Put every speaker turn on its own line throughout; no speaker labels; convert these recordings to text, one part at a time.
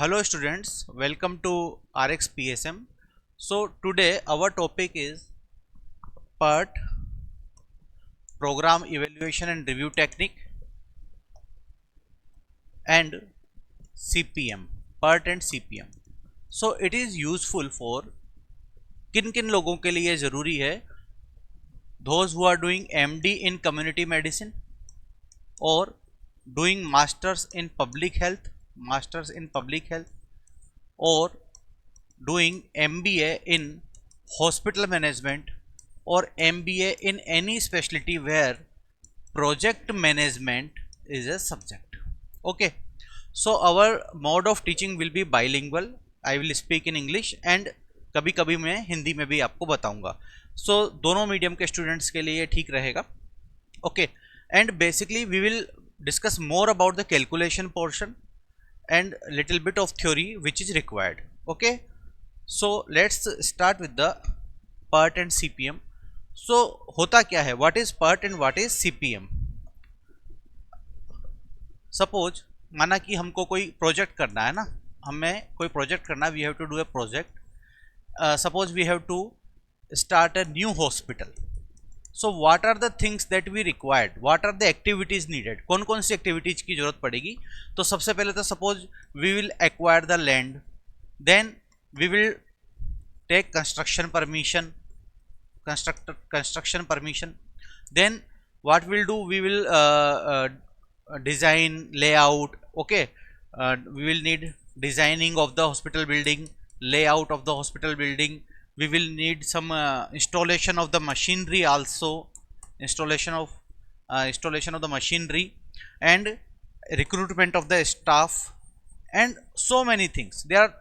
Hello students, welcome to RxPSM. So today our topic is PERT, Program Evaluation and Review Technique, and CPM, PERT and CPM. So it is useful for किन किन लोगों के लिए ज़रूरी है? Those who are doing MD in community medicine or doing masters in public health, or doing MBA in hospital management or MBA in any specialty where project management is a subject. Okay, so our mode of teaching will be bilingual. I will speak in English and कभी कभी मैं हिंदी में भी आपको बताऊंगा. So दोनों medium के students के लिए ये ठीक रहेगा. Okay, and basically we will discuss more about the calculation portion and little bit of theory which is required. Okay, so let's start with the PERT and CPM. So होता क्या है? What is PERT and what is CPM? Suppose माना कि हमको कोई project करना है ना, हमें कोई प्रोजेक्ट करना है, we have to do a project. Suppose we have to start a new hospital. So what are the things that we required? What are the activities needed? कौन कौन सी एक्टिविटीज की जरूरत पड़ेगी? तो सबसे पहले तो suppose we will acquire the land, then we will take construction permission. Then what we'll do, we will design layout. Okay, we will need designing of the hospital building, layout of the hospital building. We will need some installation of the machinery also, installation of the machinery, and recruitment of the staff, and so many things. There are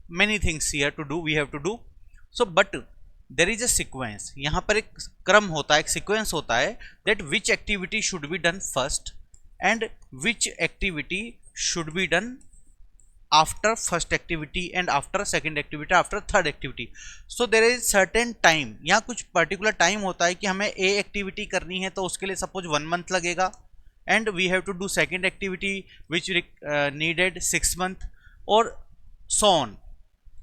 many things here to do, we have to do. So but there is a sequence. यहाँ पर एक क्रम होता है, एक sequence होता है, that which activity should be done first and which activity should be done after first activity and after second activity, after third activity. So there is certain time. यहाँ कुछ particular time होता है कि हमें A activity करनी है तो उसके लिए suppose 1 month लगेगा, and we have to do second activity which needed 6 month or so on.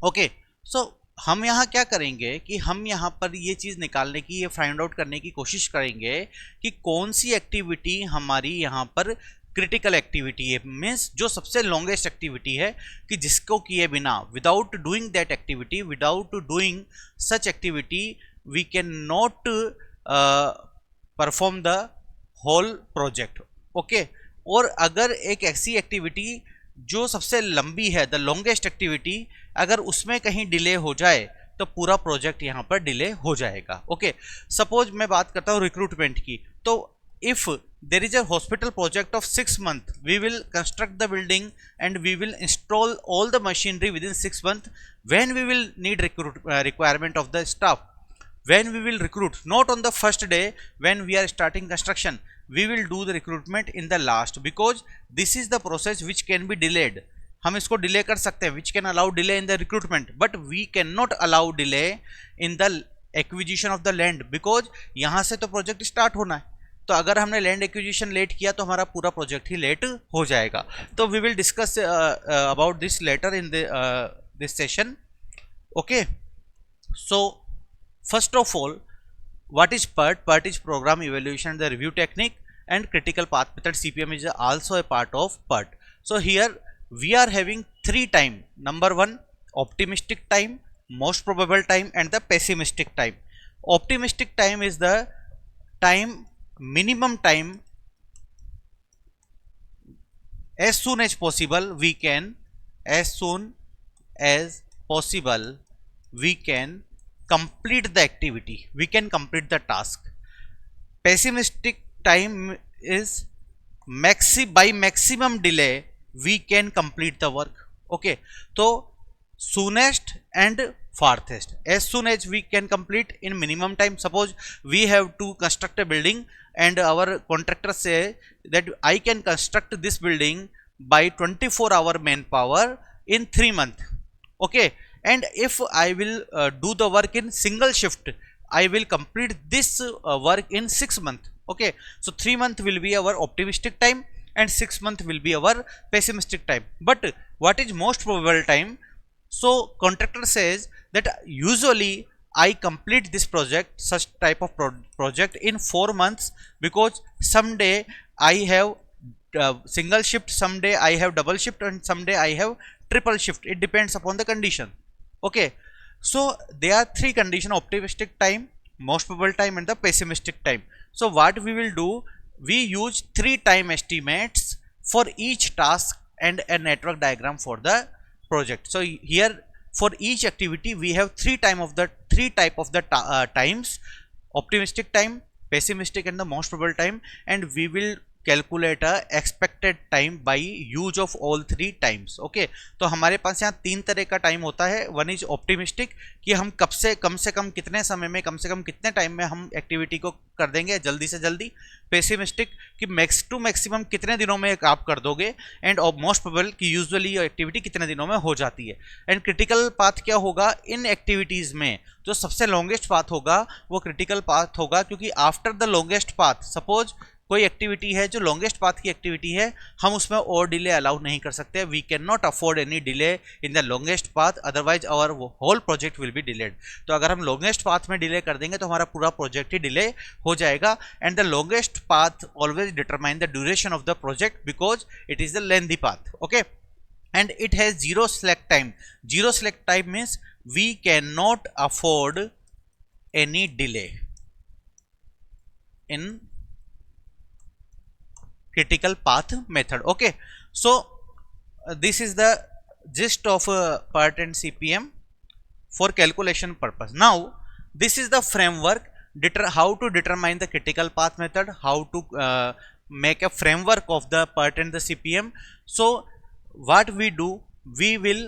Okay, so हम यहाँ क्या करेंगे कि हम यहाँ पर ये चीज़ निकालने की, ये फाइंड आउट करने की कोशिश करेंगे कि कौन सी एक्टिविटी हमारी यहाँ पर क्रिटिकल एक्टिविटी है, मीन्स जो सबसे लॉन्गेस्ट एक्टिविटी है, कि जिसको किए बिना, without doing that activity, without doing such activity, we can not perform the whole project. Okay, और अगर एक ऐसी एक्टिविटी जो सबसे लंबी है, द लॉन्गेस्ट एक्टिविटी, अगर उसमें कहीं डिले हो जाए तो पूरा प्रोजेक्ट यहाँ पर डिले हो जाएगा. ओके, सपोज मैं बात करता हूँ रिक्रूटमेंट की. तो if there is a hospital project of 6 month, we will construct the building and we will install all the machinery within 6 month. When we will need requirement of the staff, when we will recruit, not on the first day when we are starting construction, we will do the recruitment in the last, because this is the process which can be delayed. हम इसको delay कर सकते हैं, which can allow delay in the recruitment, but we cannot allow delay in the acquisition of the land, because यहाँ से तो project start होना है. तो अगर हमने लैंड एक्विजिशन लेट किया तो हमारा पूरा प्रोजेक्ट ही लेट हो जाएगा. तो we will discuss about this later in this session. Okay, so first of all, what is PERT? PERT is Program Evaluation and the Review Technique, and Critical Path Method CPM is also a part of PERT. So here we are having 3 time. Number 1, optimistic time, most probable time, and the pessimistic time. Optimistic time is the time, minimum time, as soon as possible we can complete the activity, we can complete the task. Pessimistic time is by maximum delay we can complete the work. Okay, so soonest and farthest, as soon as we can complete in minimum time. Suppose we have to construct a building and our contractor say that I can construct this building by 24-hour manpower in 3 months. Okay, and if I will do the work in single shift, I will complete this work in 6 months. Okay, so 3 months will be our optimistic time and 6 months will be our pessimistic time. But what is most probable time? So contractor says that usually I complete this project, such type of project, in 4 months, because someday I have single shift, someday I have double shift, and someday I have triple shift. It depends upon the condition. Okay, so there are three conditions: optimistic time, most probable time, and the pessimistic time. So what we will do, we use 3 time estimates for each task and a network diagram for the project. So here for each activity we have three type of the times: optimistic time, pessimistic, and the most probable time, and we will calculate a expected time by use of all 3 times. Okay, तो हमारे पास यहाँ 3 तरह का time होता है. One is optimistic, कि हम कम से कम कितने समय में, कम से कम कितने टाइम में हम एक्टिविटी को कर देंगे जल्दी से जल्दी. पेसिमिस्टिक, कि मैक्स टू मैक्सिमम कितने दिनों में आप कर दोगे. एंड मोस्ट प्रोबेबल, कि यूजुअली ये एक्टिविटी कितने दिनों में हो जाती है. एंड क्रिटिकल पाथ क्या होगा इन एक्टिविटीज में? जो सबसे लॉन्गेस्ट पाथ होगा वो क्रिटिकल पाथ होगा, क्योंकि after the longest path, suppose कोई एक्टिविटी है जो लॉन्गेस्ट पाथ की एक्टिविटी है, हम उसमें और डिले अलाउ नहीं कर सकते. We can not afford any delay in the longest path, otherwise our whole project will be delayed. तो अगर हम लॉन्गेस्ट पाथ में डिले कर देंगे तो हमारा पूरा प्रोजेक्ट ही डिले हो जाएगा. And the longest path always determine the duration of the project, because it is the lengthy path. Okay, and it has zero slack time. Zero slack time means we cannot afford any delay in critical path method. Okay, so this is the gist of PERT and CPM for calculation purpose. Now this is the framework, how to determine the critical path method, how to make a framework of the PERT and the CPM. So what we do, we will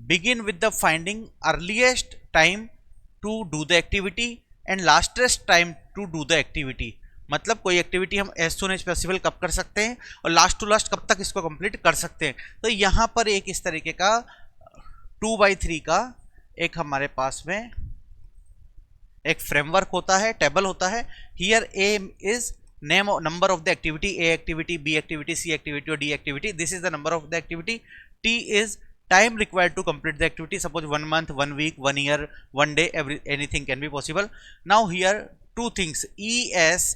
begin with the finding earliest time to do the activity and lastest time to do the activity. मतलब कोई activity हम as soon as possible कब कर सकते हैं और last to last कब तक इसको कंप्लीट कर सकते हैं. तो यहाँ पर एक इस तरीके का 2x3 का एक हमारे पास में एक फ्रेमवर्क होता है, टेबल होता है. Here A is name of number of the activity, A activity, B activity, C activity or D activity. This is the number of the activity. T is time required to complete the activity. Suppose 1 month, 1 week, 1 year, 1 day, anything can be possible. Now here two things. ES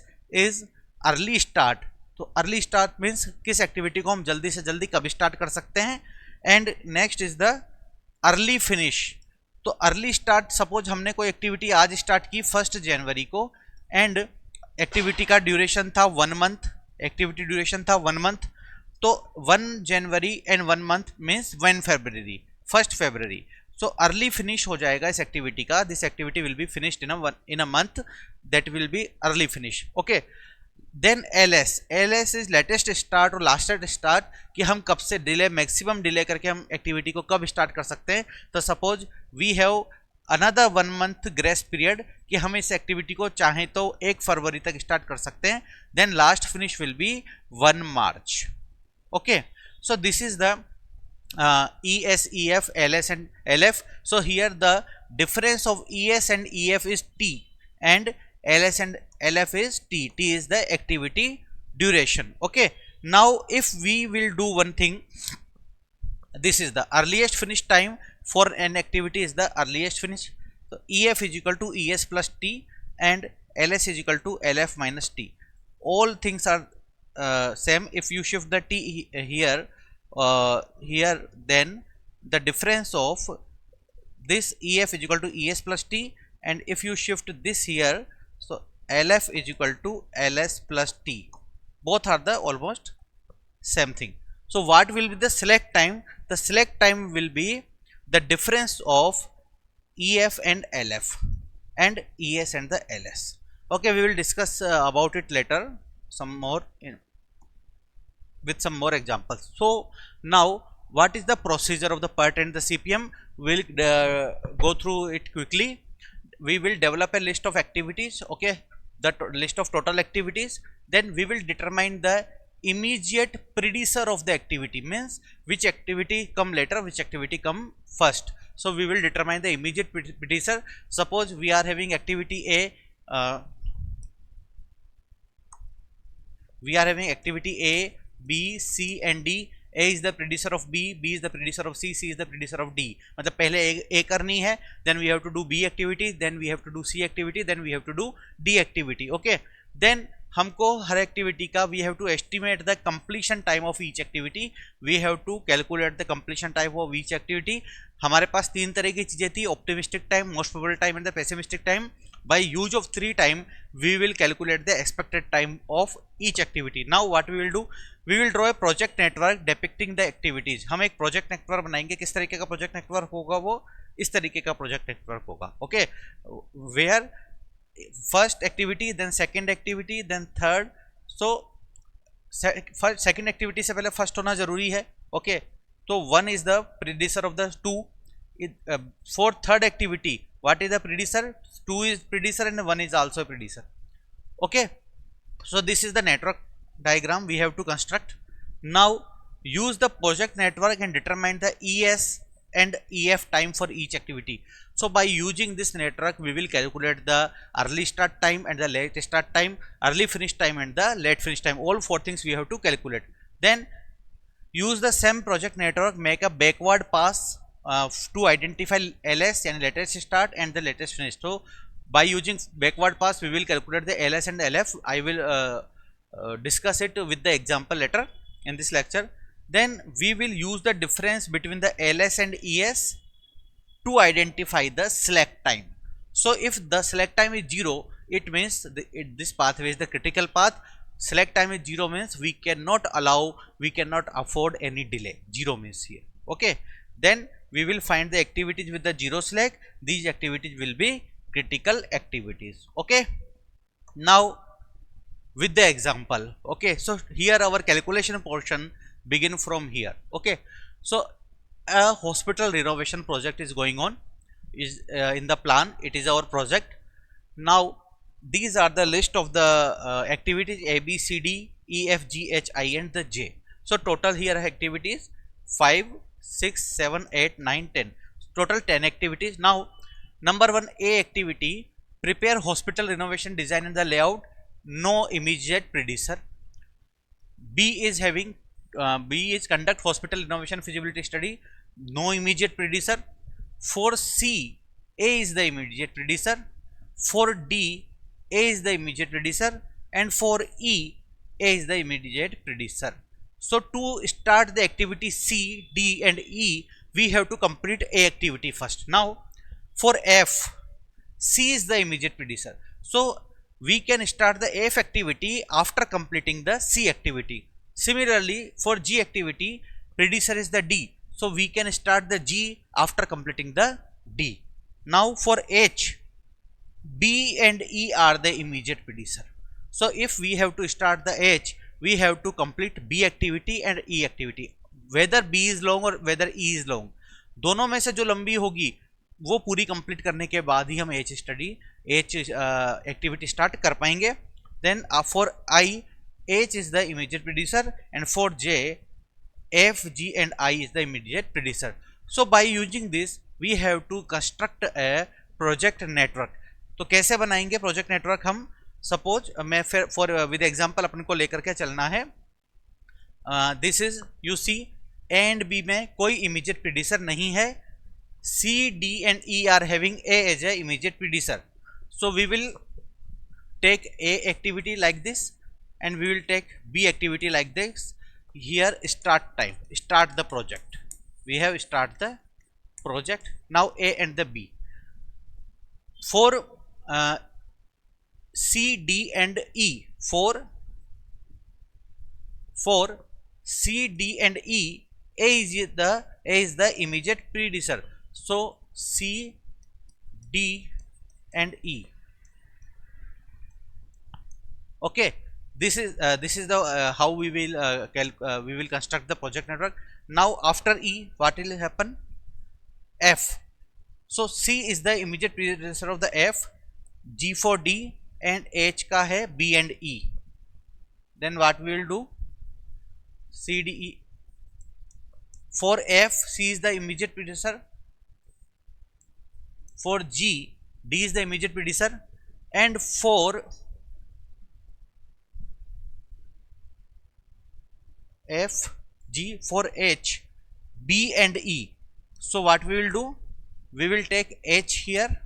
is early start. तो early start means किस activity को हम जल्दी से जल्दी कब start कर सकते हैं. And next is the early finish. तो अर्ली स्टार्ट, सपोज हमने कोई एक्टिविटी आज स्टार्ट की 1 जनवरी को, एंड एक्टिविटी का ड्यूरेशन था 1 मंथ. एक्टिविटी ड्यूरेशन था 1 मंथ. तो 1 जनवरी एंड 1 मंथ मीन्स 1 फरवरी. सो अर्ली फिनिश हो जाएगा इस एक्टिविटी का. This activity will be finished in a month, that will be early finish. Okay, then LS is latest start or lastest start, कि हम कब से डिले, मैक्सिमम डिले करके हम एक्टिविटी को कब स्टार्ट कर सकते हैं. तो suppose we have another 1 month grace period, कि हम इस एक्टिविटी को चाहें तो 1 फरवरी तक स्टार्ट कर सकते हैं. Then last finish will be 1 March. Okay, so this is the ES, EF, LS and LF. So here the difference of ES and EF is T, and LS and LF is T. T is the activity duration. Okay, now if we will do one thing, this is the earliest finish time for an activity is the earliest finish. So EF is equal to ES plus T and LS is equal to LF minus T. All things are same. If you shift the T here, then the difference of this EF is equal to ES plus T, and if you shift this here, so LF is equal to LS plus T. Both are the almost same thing. So what will be the select time? The select time will be the difference of EF and LF and ES and the LS. Okay, we will discuss about it later some more with some more examples. So now what is the procedure of the PERT and the CPM? We'll go through it quickly. We will develop a list of activities. Okay, the list of total activities. Then we will determine the immediate predecessor of the activity, means which activity come later, which activity come first. So we will determine the immediate predecessor. Suppose we are having activity A, we are having activity A, B, C and D. A is the predecessor of B, B is the predecessor of C, C is the predecessor of D. मतलब पहले A करनी है, then we have to do B activity, then we have to do C activity, then we have to do D activity. Okay, then हमको हर activity का we have to estimate the completion time of each activity, we have to calculate the completion time of each activity. हमारे पास तीन तरह की चीजें थी, optimistic time, most probable time and the pessimistic time. By use of three time we will calculate the expected time of each activity. Now what we will do, we will draw a project network depicting the activities. हम एक project network बनाएंगे. किस तरीके का project network होगा? वो इस तरीके का project network होगा. Okay, where first activity, then second activity, then third. So second activity से पहले first होना जरूरी है. Okay, तो one is the predecessor of the two. For third activity, what is the predecessor? 2 is predecessor and 1 is also a predecessor. Okay, so this is the network diagram we have to construct. Now use the project network and determine the ES and EF time for each activity. So by using this network we will calculate the early start time and the late start time, early finish time and the late finish time. All four things we have to calculate. Then use the same project network, make a backward pass to identify LS and latest start and the latest finish. So by using backward pass we will calculate the LS and LF. I will discuss it with the example later in this lecture. Then we will use the difference between the LS and ES to identify the slack time. So if the slack time is 0, it means this pathway is the critical path. Slack time is 0 means we cannot afford any delay. 0 means here. Okay, then we will find the activities with the 0 slack. These activities will be critical activities. Okay, now with the example. Okay, so here our calculation portion begin from here. Okay, so a hospital renovation project is going on, is in the plan. It is our project. Now these are the list of the activities A, B, C, D, E, F, G, H, I and the J. So total here activities 5, 6, 7, 8, 9, 10. Total 10 activities. Now number 1 A activity, prepare hospital renovation design and the layout. No immediate predecessor. B is having B is conduct hospital renovation feasibility study. No immediate predecessor. For C, A is the immediate predecessor. For D, A is the immediate predecessor, and for E, A is the immediate predecessor. So to start the activity C, D and E, we have to complete A activity first. Now for F, C is the immediate predecessor. So we can start the F activity after completing the C activity. Similarly for G activity, predecessor is the D. So we can start the G after completing the D. Now for H, B and E are the immediate predecessor. So if we have to start the H, we have to complete B activity and E activity. Whether B is long or whether E is long, दोनों में से जो लंबी होगी वो पूरी complete करने के बाद ही हम H एक्टिविटी स्टार्ट कर पाएंगे. Then for I, H is the immediate predecessor, and for J, F, G and I is the immediate predecessor. So by using this we have to construct a project network. तो कैसे बनाएंगे project network हम? Suppose मैं फिर for with example अपन को लेकर के चलना है. This is you see A and B में कोई इमीडिएट प्रीडिसर नहीं है. C, D and E are having A as a immediate predecessor. So we will take a activity like this and we will take B activity like this. Here start time, start the project. We have start the project. Now A and the B. For C, D and E, for C, D and E, A is the immediate predecessor. So C, D and E. Okay, this is the how we will construct the project network. Now after E, what will happen? F. So C is the immediate predecessor of the F, G for D and H का है B and E. Then what we will do? C, D, E. For F, C is the immediate predecessor. For G, D is the immediate predecessor, and for F, G. For H, B and E. So what we will do? We will take H here,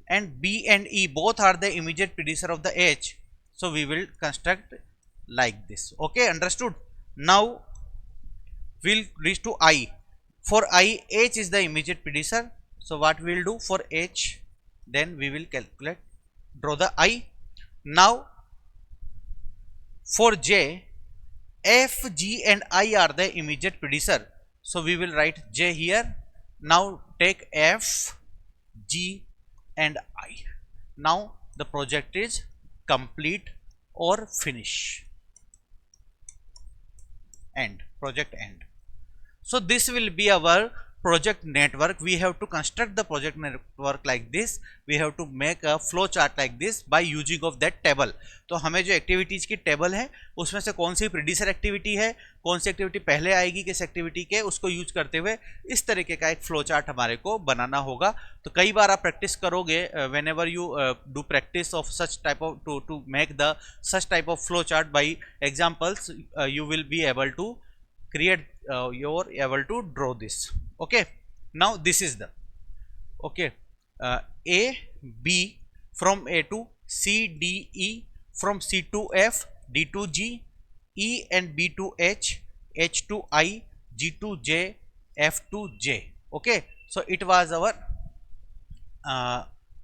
and B and E both are the immediate predecessor of the H. So we will construct like this. Okay, understood? Now we'll reach to I. For I, H is the immediate predecessor. So what we will do for H? Then we will calculate, draw the I. Now for J, F, G and I are the immediate predecessor. So we will write J here. Now take F, G and I. Now the project is complete or finish. End. Project end. So this will be our project network. We have to construct the project network like this. We have to make a flow chart like this by using of that table. तो हमें जो activities की table है उसमें से कौन सी प्रीडिसर activity है, कौन सी एक्टिविटी पहले आएगी किस एक्टिविटी के, उसको यूज करते हुए इस तरीके का एक फ्लो चार्ट हमारे को बनाना होगा. तो कई बार आप प्रैक्टिस करोगे, whenever you do practice of such type of to make the such type of flow chart by examples, you will be able to create you're able to draw this. Okay, now this is the A, B, from A to C, D, E, from C to F, D to G, E and B to H, H to I, G to J, F to J. Okay, so it was our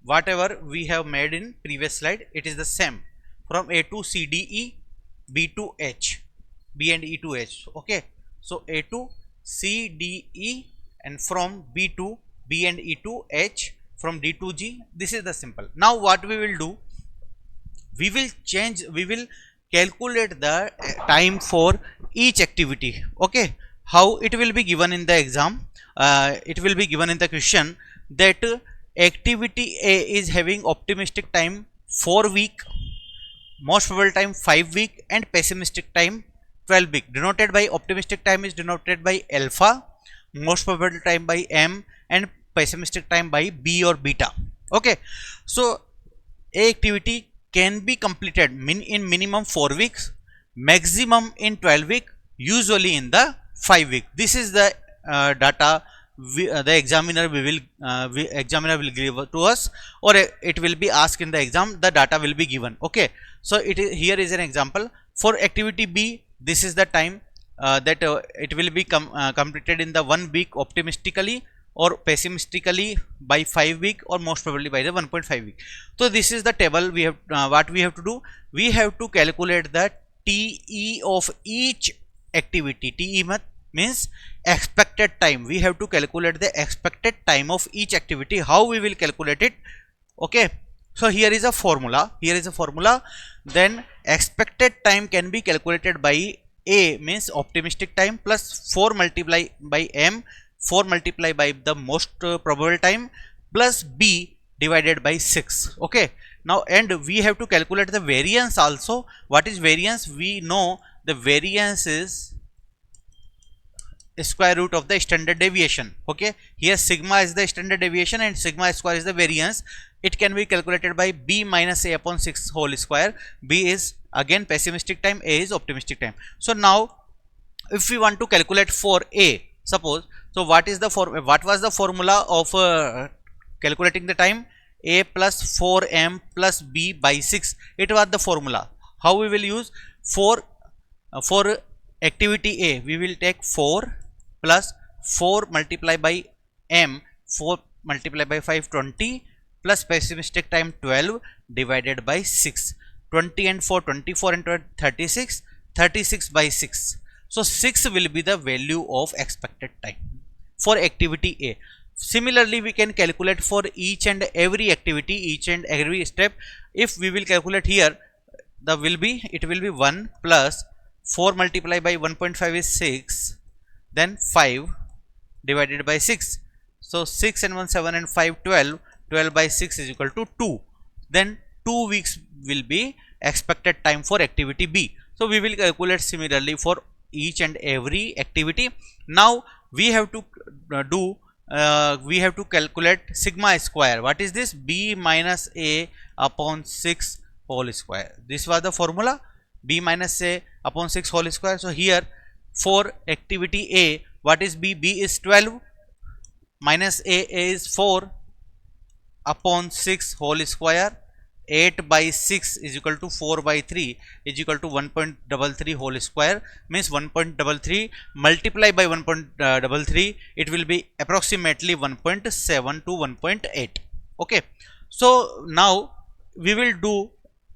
whatever we have made in previous slide. It is the same from A to C, D, E, B to H, B and E to H. Okay, so A to C, D, E, and from B to B and E to H, from D to G. This is the simple. Now what we will do? We will change. We will calculate the time for each activity. Okay, how it will be given in the exam? It will be given in the question that activity A is having optimistic time 4 week, most probable time 5 week, and pessimistic time 12 week. Denoted by optimistic time is denoted by alpha, most probable time by M, and pessimistic time by B or beta. Okay, so a activity can be completed in minimum 4 weeks, maximum in 12 week, usually in the 5 week. This is the data the examiner will give to us, or it will be asked in the exam. The data will be given. Okay, so here is an example for activity B. This is the time that it will be completed in the 1 week optimistically, or pessimistically by 5 week, or most probably by the 1.5 week. So this is the table we have. What we have to do? We have to calculate the TE of each activity. TE means expected time. We have to calculate the expected time of each activity. How we will calculate it? Okay, so here is a formula. Then expected time can be calculated by A, means optimistic time, plus 4 multiplied by M, 4 multiplied by the most probable time, plus B divided by 6. Okay, now and we have to calculate the variance also. What is variance? We know the variance is square root of the standard deviation. Okay, here sigma is the standard deviation and sigma square is the variance. It can be calculated by B minus A upon 6 whole square. B is again pessimistic time, A is optimistic time. So now if we want to calculate for A, suppose, so what was the formula of calculating the time? A plus 4M plus B by 6. It was the formula. How we will use? For activity A, we will take 4 plus 4 multiplied by M, 4 multiplied by 5, 20, plus pessimistic time 12 divided by 6. 20 and 4, 24 and 36, 36 by 6. So 6 will be the value of expected time for activity A. Similarly, we can calculate for each and every activity, each and every step. If we will calculate here, it will be 1 plus 4 multiplied by 1.5 is 6, then 5 divided by 6. So 6 and 1 7 and 5 12. 12 by 6 is equal to 2. Then 2 weeks will be expected time for activity B. So we will calculate similarly for each and every activity. Now we have to calculate sigma square. What is this? B minus A upon 6 whole square. This was the formula, B minus A upon 6 whole square. So here For activity A, what is B? B is 12 minus A is 4 upon 6 whole square. 8 by 6 is equal to 4 by 3 is equal to 1.33 whole square, means 1.33 multiply by 1.33, it will be approximately 1.7 to 1.8. okay, so now we will do,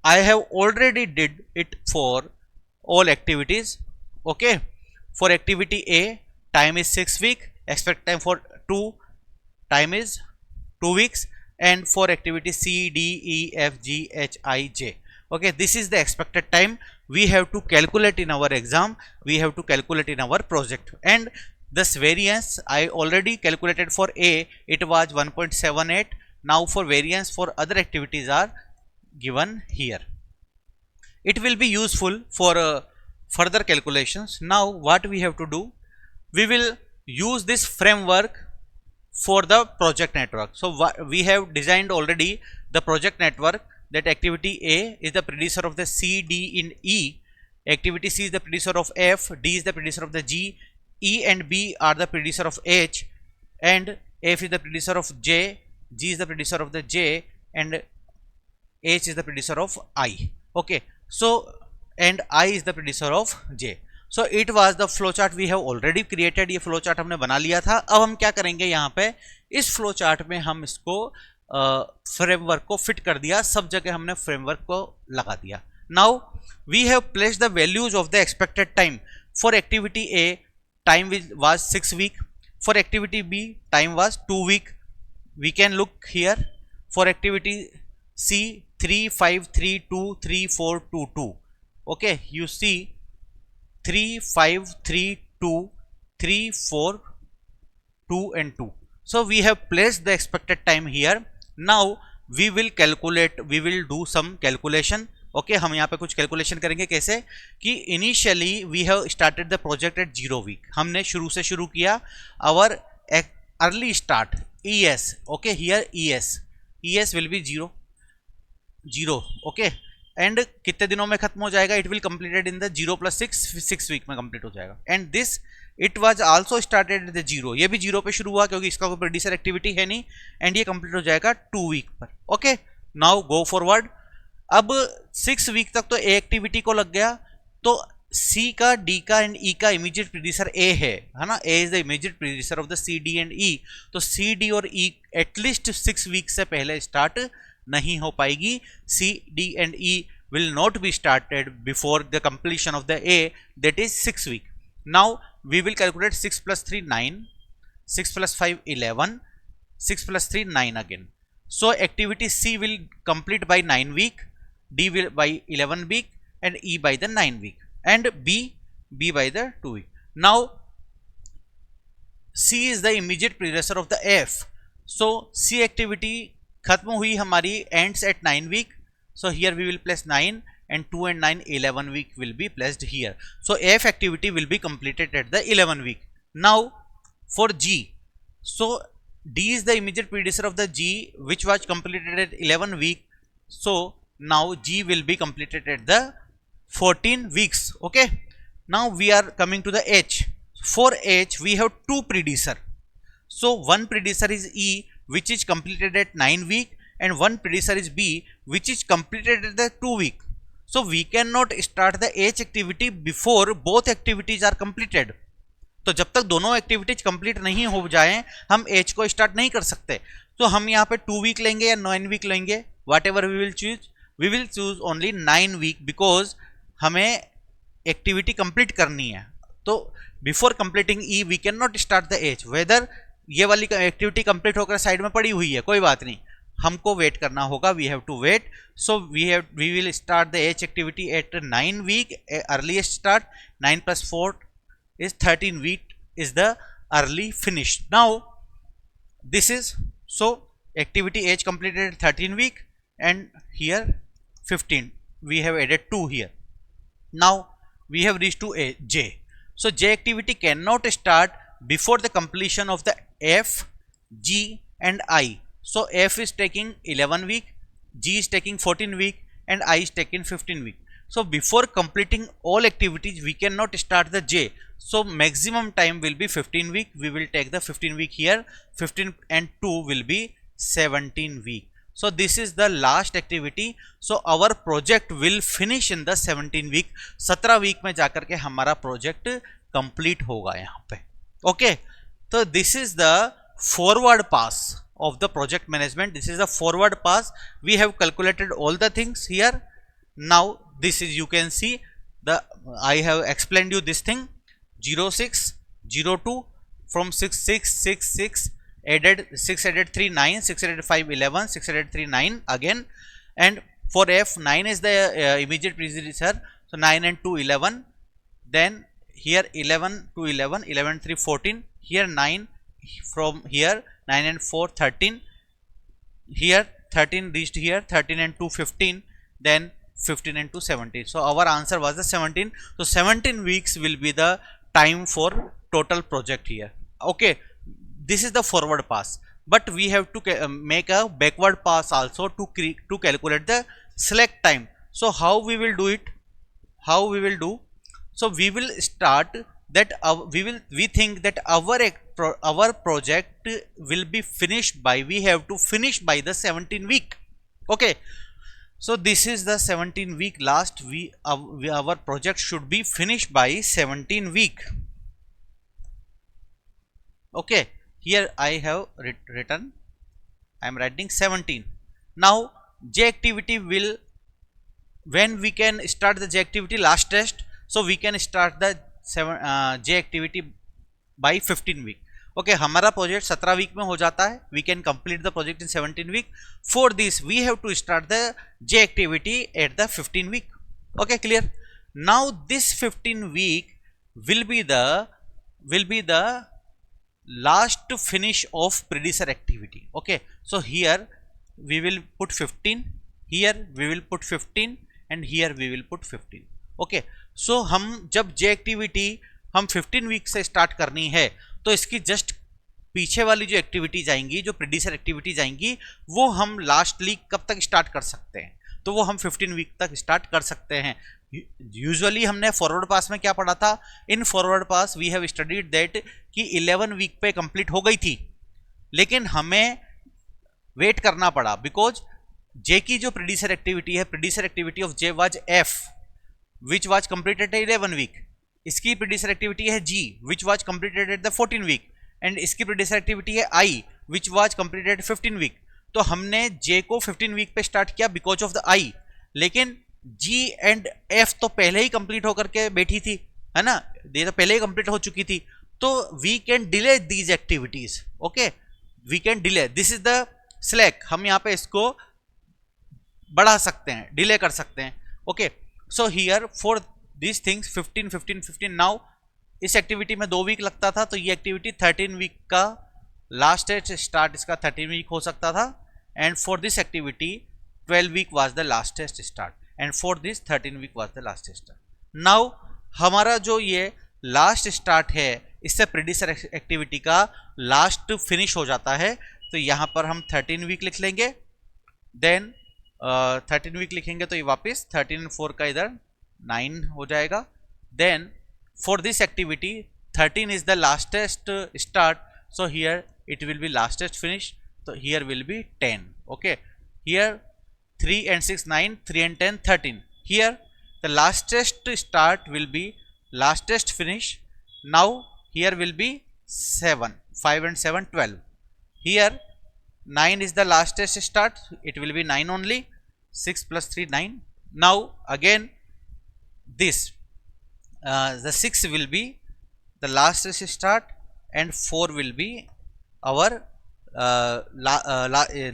I have already did it for all activities. okay, for activity A, time is 6 week, expect time for 2, time is 2 weeks, and for activity C, D, E, F, G, H, I, J. okay, this is the expected time we have to calculate in our exam, we have to calculate in our project. And this variance I already calculated for A, it was 1.78. now for variance for other activities are given here. It will be useful for further calculations. Now what we have to do, we will use this framework for the project network. So we have designed already the project network, that activity A is the predecessor of the C, D in E, activity C is the predecessor of F, D is the predecessor of the G, E and B are the predecessor of H, and F is the predecessor of J, G is the predecessor of the J, and H is the predecessor of I. okay, so and I is the predecessor of J. So it was the flow chart we have already created, ये flow chart हमने बना लिया था. अब हम क्या करेंगे, यहाँ पे इस फ्लो चार्ट में हम इसको फ्रेमवर्क को फिट कर दिया, सब जगह हमने फ्रेमवर्क को लगा दिया. Now we have placed the values of the expected time. For activity A time was 6 week, for activity B time was 2 week. We can look here. For activity C 3, 5, 3, 2, 3, 4, 2, 2. okay, you see 3, 5, 3, 2, 3, 4, 2 and 2. So we have placed the expected time here. Now we will calculate, we will do some calculation. okay, हम यहाँ पे कुछ calculation करेंगे. कैसे कि initially we have started the project at 0 week. हमने शुरू से शुरू किया. Our early start ES. okay, here ES will be 0. okay, and कितने दिनों में खत्म हो जाएगा, it will completed in the 0 + 6 week में कंप्लीट हो जाएगा. And this it was also started the 0, ये भी 0 पे शुरू हुआ क्योंकि इसका कोई प्रोड्यूसर एक्टिविटी है नहीं, एंड ये कंप्लीट हो जाएगा 2 वीक पर. Okay, now go forward. अब 6 वीक तक तो ए एक्टिविटी को लग गया, तो C का, D का एंड E का इमीडिएट प्रोड्यूसर A है ना. A is the immediate producer of the C, D and E. तो C, D और E एटलीस्ट 6 वीक से पहले स्टार्ट नहीं हो पाएगी. C, D and E will not be started before the completion of the A, that is 6 week. Now we will calculate 6 + 3 9, 6 + 5 11, 6 + 3 9 again. So activity C will complete by 9 week, D will by 11 week, and E by the 9 week, and B by the 2 week. Now C is the immediate predecessor of the F. So C activity खत्म हुई हमारी, ends at 9 week. So here we will place 9, and 2 and 9 11 week will be placed here. So F activity will be completed at the 11 week. Now for G, so D is the immediate predecessor of the G, which was completed at 11 week. So now G will be completed at the 14 weeks. okay, now we are coming to the H. For H we have 2 predecessor. So one predecessor is E, which is completed at 9 week, and one predecessor is B, which is completed at the 2 week. So we cannot start the H activity before both activities are completed. तो जब तक दोनों activities complete नहीं हो जाए हम H को start नहीं कर सकते. तो हम यहाँ पे 2 वीक लेंगे या 9 वीक लेंगे, whatever we will choose only 9 week, because हमें एक्टिविटी कंप्लीट करनी है. तो before completing E we can not start the H. Whether ये वाली एक्टिविटी कंप्लीट होकर साइड में पड़ी हुई है, कोई बात नहीं, हमको वेट करना होगा. We have to wait. So we will start the H activity at 9 week earliest start. 9 + 4 is 13 week is the early finish. Now this is, so activity H completed at 13 week, and here 15 we have added 2 here. Now we have reached to J. So J activity cannot start before the completion of the F, G and I. So F is taking 11 week, G is taking 14 week, and I is taking 15 week. So before completing all activities we cannot start the J. So maximum time will be 15 week. We will take the 15 week here. 15 and 2 will be 17 week. So this is the last activity. So our project will finish in the 17 week. 17 week में जाकर के हमारा project complete होगा यहाँ पे. Okay. So this is the forward pass of the project management. This is the forward pass. We have calculated all the things here. Now this is, you can see the, I have explained you this thing. 06 02 from 6666 added 6 added 3 9 6 added 5 11 6 added 3 9 again, and for F 9 is the immediate predecessor, so 9 and 2 11, then here 11 to 11 11 3 14, here 9, from here 9 and 4 13, here 13 reached here, 13 and 2 15, then 15 and 2 17. So our answer was the 17. So 17 weeks will be the time for total project here. Okay, this is the forward pass, but we have to make a backward pass also to calculate the select time. So how we will do it? How we will do? So we will start that we think that our project will be finished by, we have to finish by the 17 week. Okay, so this is the 17 week last. Our project should be finished by 17 week. Okay, here I have written, I am writing 17. Now J activity will, when we can start the J activity last test, so we can start the J activity by 15 week. Okay, हमारा project 17 week में हो जाता है. We can complete the project in 17 week. For this we have to start the J activity at the 15 week. Okay, clear? Now this 15 week will be the last finish of predecessor activity. Okay, so here we will put 15, here we will put 15, and here we will put 15. Okay, so हम जब J activity हम 15 week से start करनी है, तो इसकी just पीछे वाली जो एक्टिविटी जाएंगी, जो प्रेडिसर एक्टिविटी जाएंगी, वो हम लास्टली कब तक स्टार्ट कर सकते हैं? तो वो हम 15 वीक तक स्टार्ट कर सकते हैं. यूजुअली हमने फॉरवर्ड पास में क्या पढ़ा था? In forward pass we have studied that कि 11 वीक पे कंप्लीट हो गई थी, लेकिन हमें वेट करना पड़ा, बिकॉज जे की जो प्रेडिसर एक्टिविटी है, predecessor activity of J was F which was completed 11 week. इसकी प्रेडिसर एक्टिविटी है G which was completed at the 14 week, and इसकी प्रेडिसर एक्टिविटी है I which was completed 15 week. तो हमने जे को 15 वीक पे स्टार्ट किया बिकॉज ऑफ द आई, लेकिन जी एंड एफ तो पहले ही कंप्लीट होकर के बैठी थी, है ना, ये तो पहले ही कंप्लीट हो चुकी थी. तो we can delay these activities. Okay, we can delay, this is the slack. हम यहाँ पे इसको बढ़ा सकते हैं, डिले कर सकते हैं. Okay, so here for these things 15 15 15. Now इस एक्टिविटी में 2 वीक लगता था, तो ये एक्टिविटी 13 वीक का लास्ट टेस्ट स्टार्ट इसका 13 वीक हो सकता था, and for this activity 12 week was the last test start, and for this 13 week was the last test start. Now हमारा जो ये लास्ट स्टार्ट है, इससे प्रेडिसर एक्टिविटी का लास्ट फिनिश हो जाता है. तो यहाँ पर हम 13 वीक लिख लेंगे, देन 13 वीक लिखेंगे तो ये वापस 13 4 का इधर 9 हो जाएगा. Then for this activity 13 is the lastest start, so here it will be lastest finish, तो here will be 10. Okay, here 3 and 6 9, 3 and 10 13. Here the lastest start will be lastest finish. Now here will be 7, 5 and 7 12. Here 9 is the lastest start, it will be 9 only. 6 plus 3 9. Now again this the 6 will be the lastest start, and 4 will be our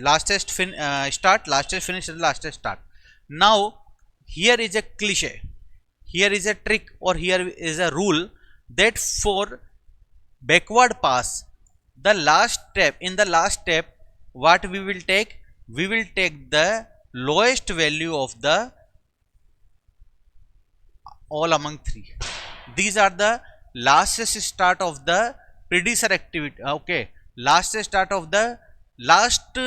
lastest start, lastest finish, lastest start. Now here is a cliche, here is a trick, or here is a rule that for backward pass, the last step, in the last step what we will take? We will take the lowest value of the all among 3. These are the lastest start of the predecessor activity. Okay, last start of the last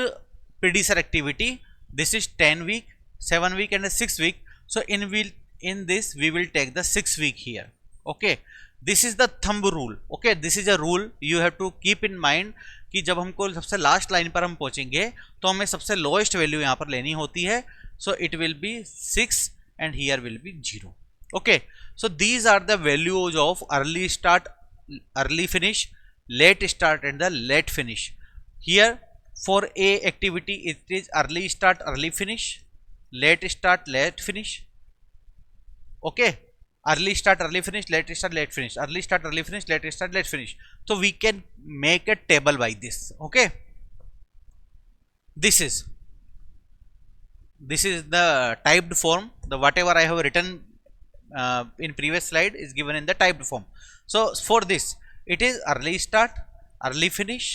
predecessor activity. This is 10 week, 7 week and a 6 week. So in this we will take the 6 week here. Okay, this is the thumb rule, okay, this is a rule you have to keep in mind कि जब हमको सबसे last line पर हम पहुंचेंगे तो हमें सबसे लोएस्ट वैल्यू यहाँ पर लेनी होती है. So it will be 6 and here will be 0. Okay, so these are the values of early start, early finish, late start and the late finish. Here for A activity it is early start, early finish, late start, late finish. Okay, early start, early finish, late start, late finish, early start, early finish, late start, late finish. So we can make a table by this. Okay, this is the typed form. The whatever I have written in previous slide is given in the typed form. So for this it is early start, early finish,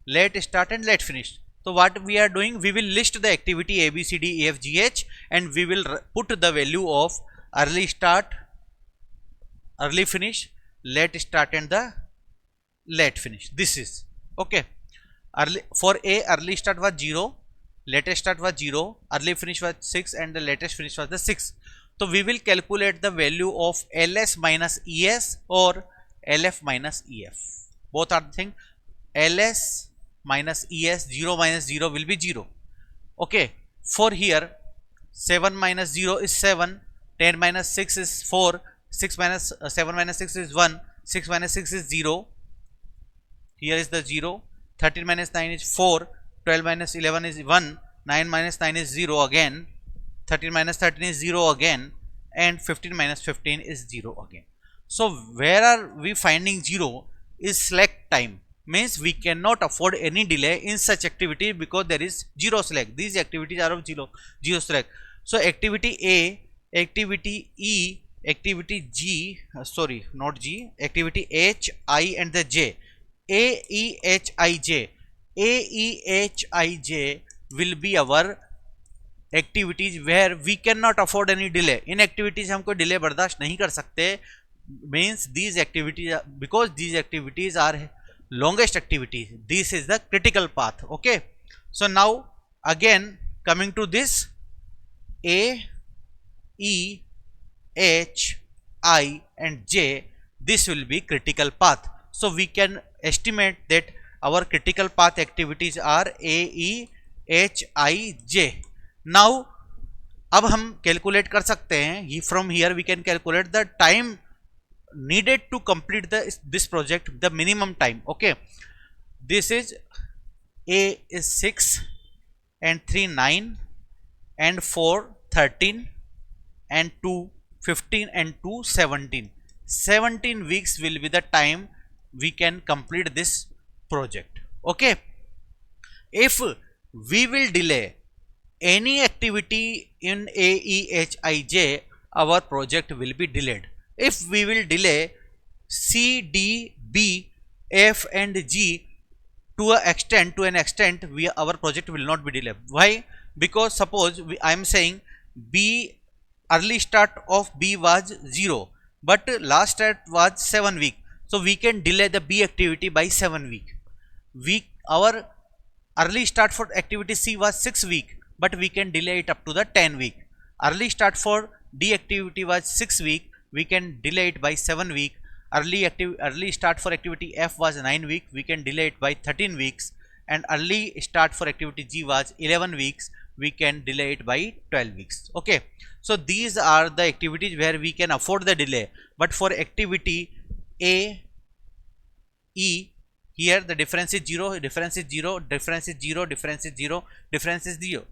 late start and late finish. So what we are doing, we will list the activity A, B, C, D, E, F, G, H and we will put the value of early start, early finish, late start and the late finish. This is okay. Early, for A, early start was 0, latest start was 0, early finish was 6 and the latest finish was the 6. So we will calculate the value of LS minus ES or LF minus EF. Both are the thing. LS minus ES, 0 minus 0 will be 0. Okay, for here 7 minus 0 is 7, 10 minus 6 is 4, 6 minus 7 minus 6 is 1, 6 minus 6 is 0. Here is the 0. 13 minus 9 is 4, 12 minus 11 is 1, 9 minus 9 is 0 again, 13 minus 13 is 0 again and 15 minus 15 is 0 again. So where are we finding 0 is slack time, means we cannot afford any delay in such activity because there is 0 slack. These activities are of 0 slack. So activity A, activity E, activity G, sorry not G, activity H, I and the J, A, E, H, I, J, A, E, H, I, J will be our activities where we cannot afford any delay. In activities हमको delay बर्दाश्त नहीं कर सकते, means these activities, because these activities are longest activities, this is the critical path. Okay, so now again coming to this A, E, H, I and J, this will be critical path. So we can estimate that our critical path activities are A, E, H, I, J. Now अब हम calculate कर सकते हैं, from here we can calculate the time needed to complete this project, the minimum time. Okay, this is A is 6 and 3 9 and 4 13 and 2 15 and 2 17. 17 weeks will be the time we can complete this project. Okay, if we will delay any activity in A, E, H, I, J, our project will be delayed. If we will delay C, D, B, F and G to an extent, our project will not be delayed. Why? Because suppose I am saying B, early start of B was 0, but last start was 7 week. So we can delay the B activity by 7 week. Our early start for activity C was 6 week, but we can delay it up to the 10 week. Early start for D activity was 6 week, we can delay it by 7 week. Early start for activity F was 9 week, we can delay it by 13 weeks. And early start for activity G was 11 weeks, we can delay it by 12 weeks. Okay, so these are the activities where we can afford the delay. But for activity A, E, here the difference is 0, difference is 0, difference is 0, difference is 0, difference is 0.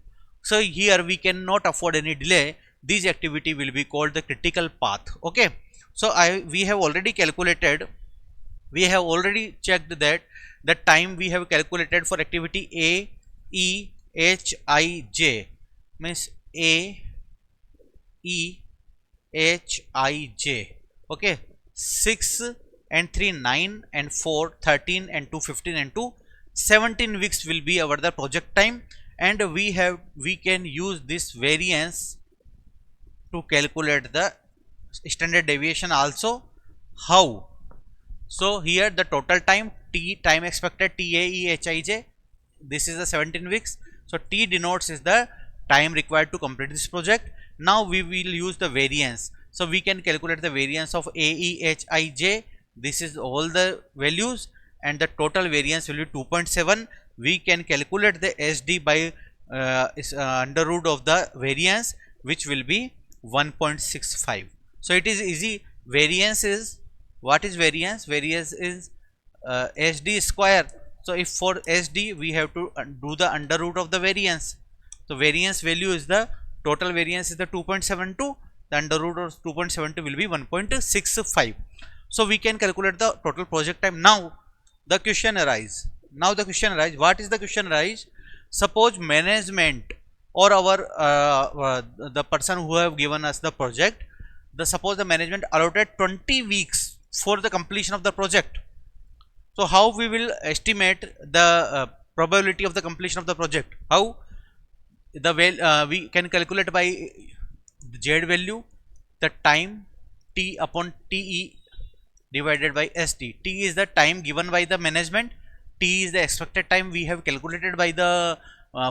So here we cannot afford any delay. This activity will be called the critical path. Okay, so we have already calculated, we have already checked that the time we have calculated for activity A, E, H, I, J, means A, E, H, I, J. Okay, 6 and 3 9 and 4 13 and 2 15 and 2 17 weeks will be our the project time, and we can use this variance to calculate the standard deviation also. How? So here the total time T, time expected T A E H I J, this is the 17 weeks. So T denotes is the time required to complete this project. Now we will use the variance. So we can calculate the variance of A E H I J this is all the values, and the total variance will be 2.7. We can calculate the SD by under root of the variance, which will be 1.65. so it is easy. Variance is, what is variance? Variance is SD square. So if for SD we have to do the under root of the variance. So variance value is the total variance is the 2.72. The under root of 2.72 will be 1.65. So we can calculate the total project time. Now the question arise. What is the question arise? Suppose management or our the person who have given us the project, suppose the management allotted 20 weeks for the completion of the project. So how we will estimate the probability of the completion of the project? How? We can calculate by the Z value, the time T upon TE divided by SD. T is the time given by the management, T is the expected time we have calculated by the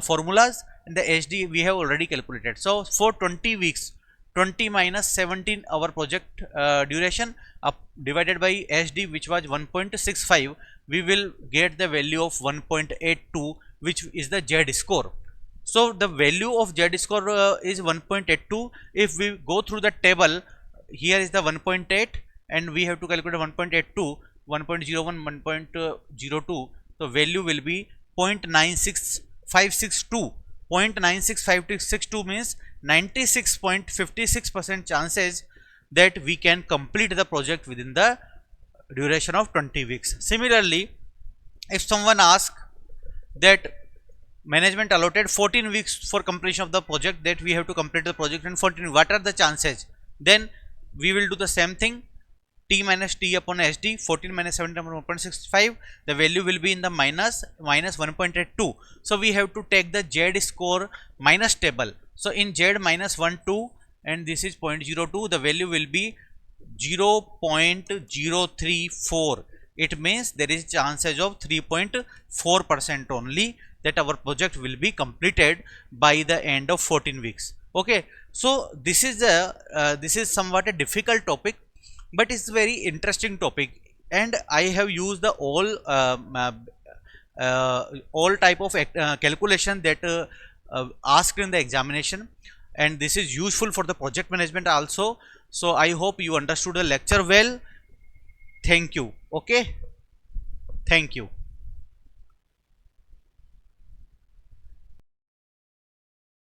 formulas, and the SD we have already calculated. So for 20 weeks, 20 minus 17 our project duration divided by SD, which was 1.65, we will get the value of 1.82, which is the Z score. So the value of Z score is 1.82. If we go through the table, here is the 1.8 and we have to calculate 1.82, 1.01, 1.02. So value will be 0.96562. 0.96562 means 96.56% chances that we can complete the project within the duration of 20 weeks. Similarly, if someone asks that management allotted 14 weeks for completion of the project, that we have to complete the project in 14, what are the chances? Then we will do the same thing, T minus T upon SD, 14 minus 17 upon 1.65, the value will be in the minus 1.82. So we have to take the Z score minus table. So in Z minus 1, 2 and this is 0.02, the value will be 0.034. It means there is chances of 3.4% only that our project will be completed by the end of 14 weeks. Okay, so this is somewhat a difficult topic, but it's very interesting topic, and I have used the all type of calculation that asked in the examination, and this is useful for the project management also. So I hope you understood the lecture well. Thank you. Okay, thank you.